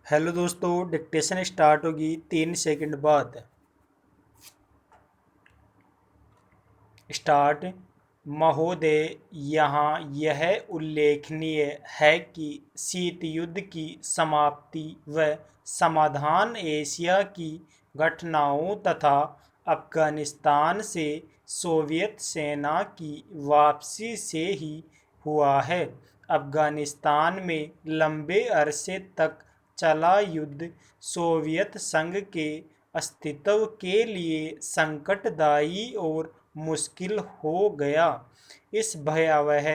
Hello दोस्तों, dictation start होगी 3 second बाद। स्टार्ट। महोदय, यहाँ यह उल्लेखनीय है कि शीत युद्ध की समाप्ति व समाधान एशिया की घटनाओं तथा अफगानिस्तान से सोवियत सेना की वापसी से ही हुआ है। अफगानिस्तान में लंबे अरसे तक चला युद्ध सोवियत संघ के अस्तित्व के लिए संकटदायी और मुश्किल हो गया। इस भयावह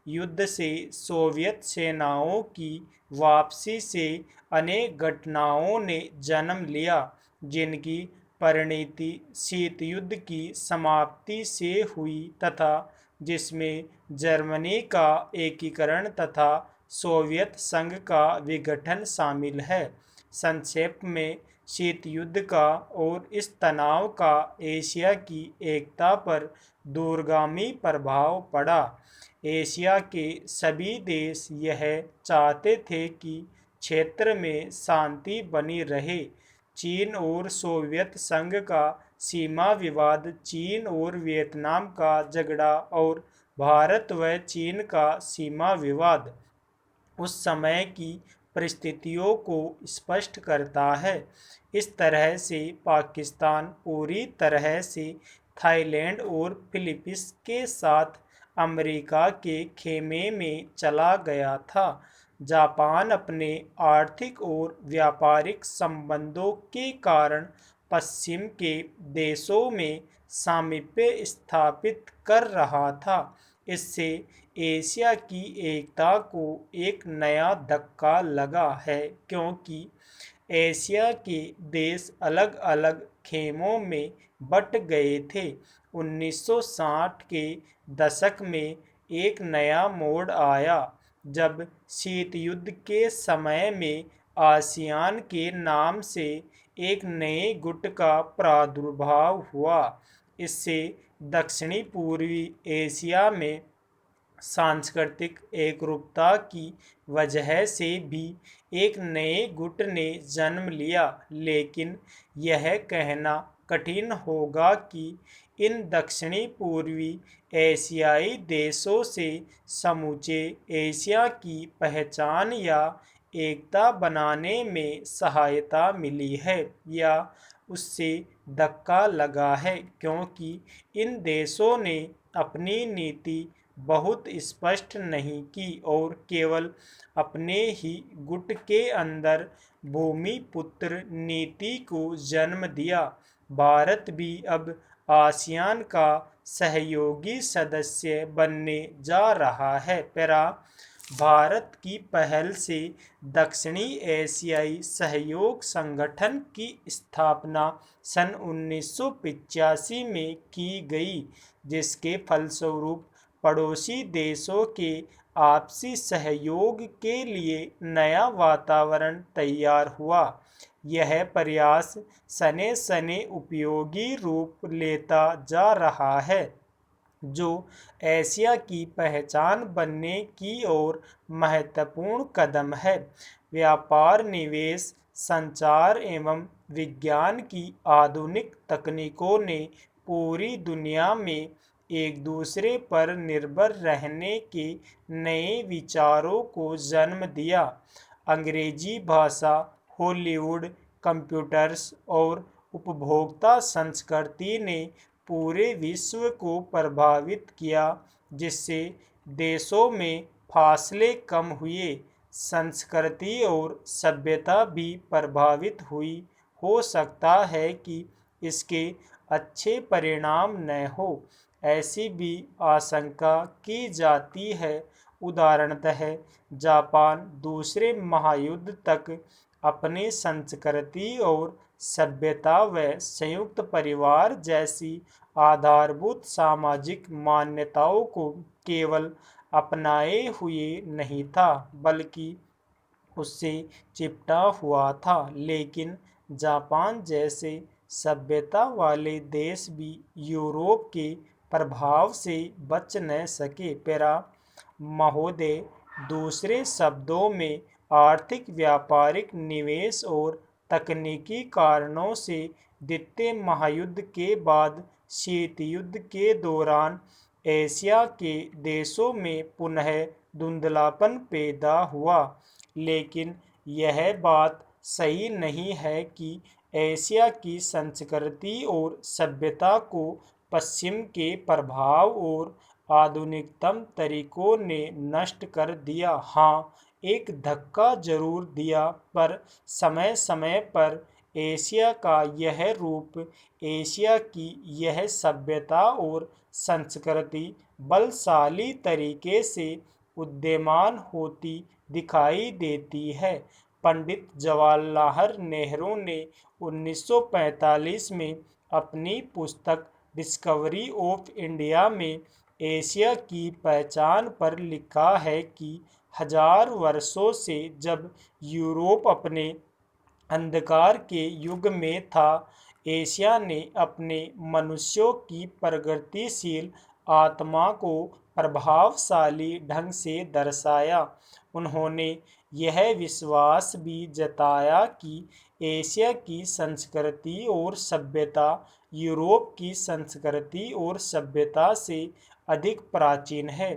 युद्ध से सोवियत सेनाओं की वापसी से अनेक घटनाओं ने जन्म लिया, जिनकी परिणति शीत युद्ध की समाप्ति से हुई तथा जिसमें जर्मनी का एकीकरण तथा सोवियत संघ का विघटन शामिल है। संक्षेप में, शीत युद्ध का और इस तनाव का एशिया की एकता पर दूरगामी प्रभाव पड़ा। एशिया के सभी देश यह चाहते थे कि क्षेत्र में शांति बनी रहे। चीन और सोवियत संघ का सीमा विवाद, चीन और वियतनाम का झगड़ा और भारत व चीन का सीमा विवाद उस समय की परिस्थितियों को स्पष्ट करता है। इस तरह से पाकिस्तान पूरी तरह से थाईलैंड और फिलीपींस के साथ अमेरिका के खेमे में चला गया था। जापान अपने आर्थिक और व्यापारिक संबंधों के कारण पश्चिम के देशों में सामीप्य स्थापित कर रहा था। इससे एशिया की एकता को एक नया धक्का लगा है, क्योंकि एशिया के देश अलग अलग खेमों में बट गए थे। 1960 के दशक में एक नया मोड़ आया, जब शीत युद्ध के समय में आसियान के नाम से एक नए गुट का प्रादुर्भाव हुआ। इससे दक्षिणी पूर्वी एशिया में सांस्कृतिक एकरूपता की वजह से भी एक नए गुट ने जन्म लिया, लेकिन यह कहना कठिन होगा कि इन दक्षिणी पूर्वी एशियाई देशों से समूचे एशिया की पहचान या एकता बनाने में सहायता मिली है या उससे धक्का लगा है, क्योंकि इन देशों ने अपनी नीति बहुत स्पष्ट नहीं की और केवल अपने ही गुट के अंदर भूमिपुत्र नीति को जन्म दिया। भारत भी अब आसियान का सहयोगी सदस्य बनने जा रहा है। भारत की पहल से दक्षिणी एशियाई सहयोग संगठन की स्थापना सन 1985 में की गई, जिसके फलस्वरूप पड़ोसी देशों के आपसी सहयोग के लिए नया वातावरण तैयार हुआ। यह प्रयास सने सने उपयोगी रूप लेता जा रहा है, जो एशिया की पहचान बनने की ओर महत्वपूर्ण कदम है। व्यापार, निवेश, संचार एवं विज्ञान की आधुनिक तकनीकों ने पूरी दुनिया में एक दूसरे पर निर्भर रहने के नए विचारों को जन्म दिया। अंग्रेजी भाषा, हॉलीवुड, कंप्यूटर्स और उपभोक्ता संस्कृति ने पूरे विश्व को प्रभावित किया, जिससे देशों में फासले कम हुए, संस्कृति और सभ्यता भी प्रभावित हुई। हो सकता है कि इसके अच्छे परिणाम न हो, ऐसी भी आशंका की जाती है। उदाहरणतः जापान दूसरे महायुद्ध तक अपनी संस्कृति और सभ्यता व संयुक्त परिवार जैसी आधारभूत सामाजिक मान्यताओं को केवल अपनाए हुए नहीं था, बल्कि उससे चिपटा हुआ था। लेकिन जापान जैसे सभ्यता वाले देश भी यूरोप के प्रभाव से बच न सके। महोदय, दूसरे शब्दों में आर्थिक व्यापारिक निवेश और तकनीकी कारणों से द्वितीय महायुद्ध के बाद शीत युद्ध के दौरान एशिया के देशों में पुनः धुंधलापन पैदा हुआ। लेकिन यह बात सही नहीं है कि एशिया की संस्कृति और सभ्यता को पश्चिम के प्रभाव और आधुनिकतम तरीकों ने नष्ट कर दिया। हाँ, एक धक्का जरूर दिया, पर समय समय पर एशिया का यह रूप, एशिया की यह सभ्यता और संस्कृति बलशाली तरीके से उदीयमान होती दिखाई देती है। पंडित जवाहरलाल नेहरू ने 1945 में अपनी पुस्तक डिस्कवरी ऑफ इंडिया में एशिया की पहचान पर लिखा है कि हजार वर्षों से जब यूरोप अपने अंधकार के युग में था, एशिया ने अपने मनुष्यों की प्रगतिशील आत्मा को प्रभावशाली ढंग से दर्शाया। उन्होंने यह विश्वास भी जताया कि एशिया की संस्कृति और सभ्यता यूरोप की संस्कृति और सभ्यता से अधिक प्राचीन है।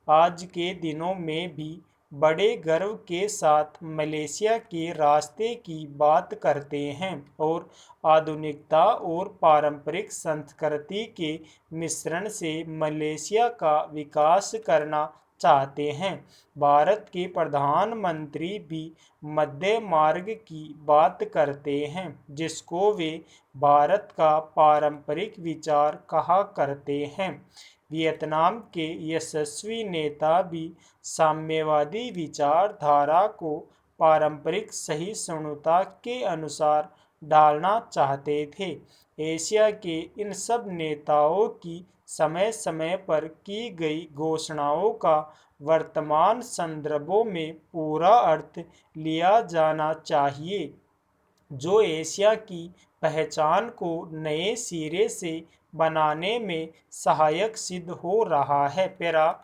आज के दिनों में भी बड़े गर्व के साथ मलेशिया के रास्ते की बात करते हैं और आधुनिकता और पारंपरिक संस्कृति के मिश्रण से मलेशिया का विकास करना चाहते हैं। भारत के प्रधानमंत्री भी मध्य मार्ग की बात करते हैं, जिसको वे भारत का पारंपरिक विचार कहा करते हैं। वियतनाम के यशस्वी नेता भी साम्यवादी विचारधारा को पारंपरिक सहिष्णुता के अनुसार ढालना चाहते थे। एशिया के इन सब नेताओं की समय समय पर की गई घोषणाओं का वर्तमान संदर्भों में पूरा अर्थ लिया जाना चाहिए, जो एशिया की पहचान को नए सिरे से बनाने में सहायक सिद्ध हो रहा है। पैरा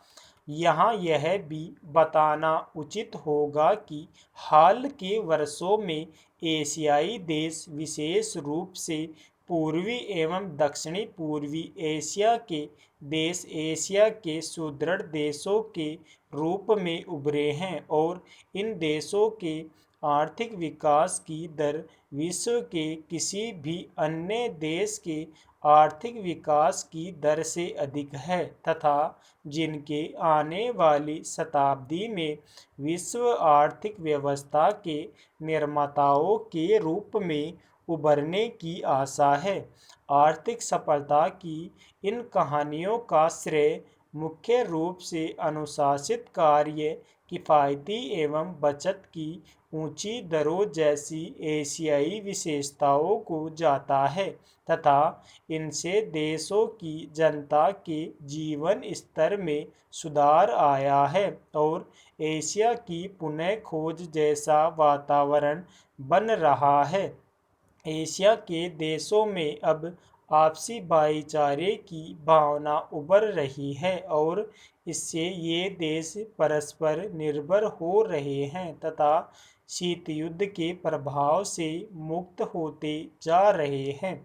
यहाँ यह भी बताना उचित होगा कि हाल के वर्षों में एशियाई देश, विशेष रूप से पूर्वी एवं दक्षिणी पूर्वी एशिया के देश, एशिया के सुदृढ़ देशों के रूप में उभरे हैं और इन देशों के आर्थिक विकास की दर विश्व के किसी भी अन्य देश के आर्थिक विकास की दर से अधिक है तथा जिनके आने वाली शताब्दी में विश्व आर्थिक व्यवस्था के निर्माताओं के रूप में उभरने की आशा है। आर्थिक सफलता की इन कहानियों का श्रेय मुख्य रूप से अनुशासित कार्य, किफ़ायती एवं बचत की ऊंची दरों जैसी एशियाई विशेषताओं को जाता है तथा इनसे देशों की जनता के जीवन स्तर में सुधार आया है और एशिया की पुनः खोज जैसा वातावरण बन रहा है। एशिया के देशों में अब आपसी भाईचारे की भावना उभर रही है और इससे ये देश परस्पर निर्भर हो रहे हैं तथा शीत युद्ध के प्रभाव से मुक्त होते जा रहे हैं।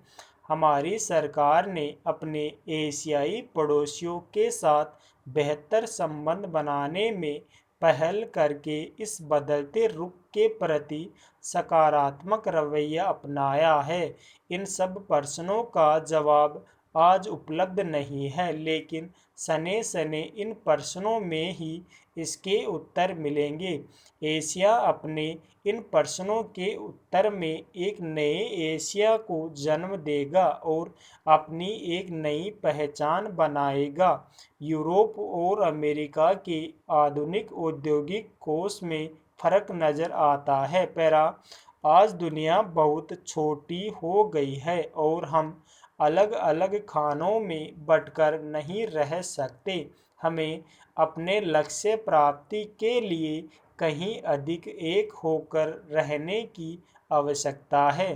हमारी सरकार ने अपने एशियाई पड़ोसियों के साथ बेहतर संबंध बनाने में पहल करके इस बदलते रुख के प्रति सकारात्मक रवैया अपनाया है। इन सब प्रश्नों का जवाब आज उपलब्ध नहीं है, लेकिन सने सने इन प्रश्नों में ही इसके उत्तर मिलेंगे। एशिया अपने इन प्रश्नों के उत्तर में एक नए एशिया को जन्म देगा और अपनी एक नई पहचान बनाएगा। यूरोप और अमेरिका के आधुनिक औद्योगिक कोष में फर्क नज़र आता है। पैरा आज दुनिया बहुत छोटी हो गई है और हम अलग अलग खानों में बंटकर नहीं रह सकते। हमें अपने लक्ष्य प्राप्ति के लिए कहीं अधिक एक होकर रहने की आवश्यकता है।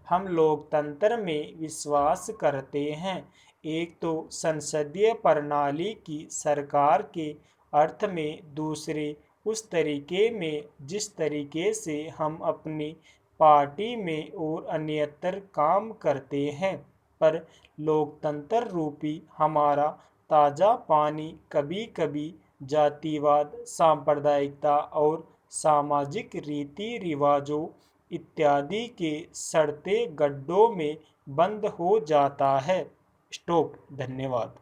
हम लोकतंत्र में विश्वास करते हैं। एक तो संसदीय प्रणाली की सरकार के अर्थ में, दूसरे उस तरीके में जिस तरीके से हम अपनी पार्टी में और अन्यत्र काम करते हैं। पर लोकतंत्र रूपी हमारा ताज़ा पानी कभी कभी जातिवाद, सांप्रदायिकता और सामाजिक रीति रिवाजों इत्यादि के सड़ते गड्ढों में बंद हो जाता है। स्टॉप। धन्यवाद।